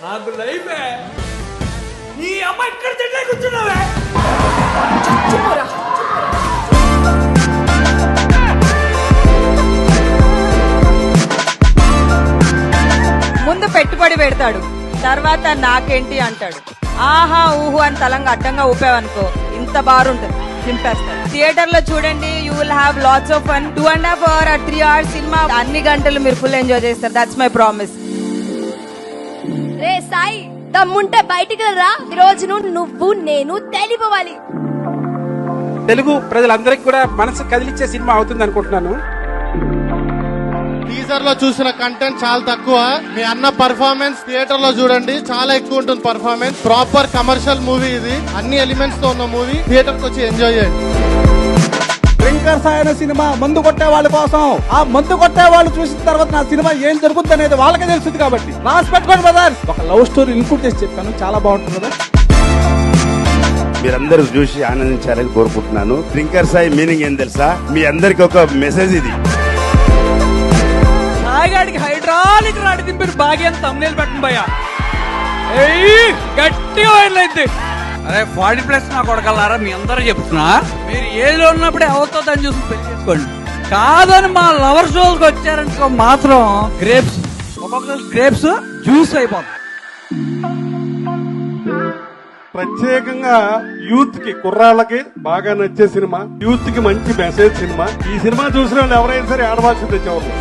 నాకు లైఫే నీ అమ్మ ఇక్కడ తింటే కూర్చున్నావే. ముందు పెట్టుబడి పెడతాడు, తర్వాత నాకేంటి అంటాడు. ఆహా ఊహు అని తలంగా అడ్డంగా ఊపావనుకో ఇంత బారుంటుంది, చింపేస్తాడు. థియేటర్ లో చూడండి, you will have lots of fun. 2.5 hours or 3 hours cinema అన్ని గంటలు మీరు ఫుల్ ఎంజాయ్ చేస్తారు. That's my promise. రే సాయి, దమ్ముంటే బయటికి రా. ఈ రోజు నువ్వు నేను తెలిపోవాలి. తెలుగు ప్రజలందరికీ కూడా మనసు కదిలిచ్చే సినిమా అవుతుంది అనుకుంటున్నాను. టీజర్ లో చూసిన కంటెంట్ చాలా తక్కువ. మీ అన్న పర్ఫార్మెన్స్ థియేటర్ లో చూడండి, చాలా ఎక్కువ ఉంటుంది పర్ఫార్మెన్స్. ప్రాపర్ కమర్షియల్ మూవీ ఇది, అన్ని ఎలిమెంట్స్ తో ఉన్న మూవీ. థియేటర్ కి వచ్చి ఎంజాయ్ చేయండి. డ్రింకర్స్ అయిన సినిమా మందు కొట్టే వాళ్ళ కోసం. ఆ మందు కొట్టే వాళ్ళు చూసిన తర్వాత నా సినిమా ఏం జరుగుతుంది అనేది వాళ్ళకే తెలుస్తుంది. కాబట్టి రాసి పెట్టుకోండి బ్రదర్. ఒక లవ్ స్టోరీ ఇన్క్లూడ్ చేసి చెప్పాను, చాలా బాగుంటుంది కదా. మీరందరూ చూసి ఆనందించాలని కోరుకుంటున్నాను. డ్రింకర్స్ అయి మీనింగ్ ఏం తెలుసా? మీ అందరికి ఒక మెసేజ్ ఇది. సాయిగాడికి హైడ్రాలిక్ రాడి దింపిన భాగ్యం తమ్నేలు పెట్టండి భయ్యా. గట్టిగా వైర్లైతే అరే 40+ నా కొడకల్లారా, మీ అందరూ చెప్తున్నా, మీరు ఏజ్లో ఉన్నప్పుడే అవుతుందని చూసి పెళ్లి చేసుకోండి. కాదని మా లవర్ షోకి వచ్చారనుకో మాత్రం గ్రేప్స్, ఒక్కొక్క గ్రేప్స్ జ్యూస్ అయిపోతుంది. ప్రత్యేకంగా యూత్ కి, కుర్రాళ్ళకి బాగా నచ్చే సినిమా, యూత్ కి మంచి మెసేజ్ సినిమా. ఈ సినిమా చూసిన వాళ్ళు ఎవరైనా సరే ఆడవాల్సిందే. చివరికి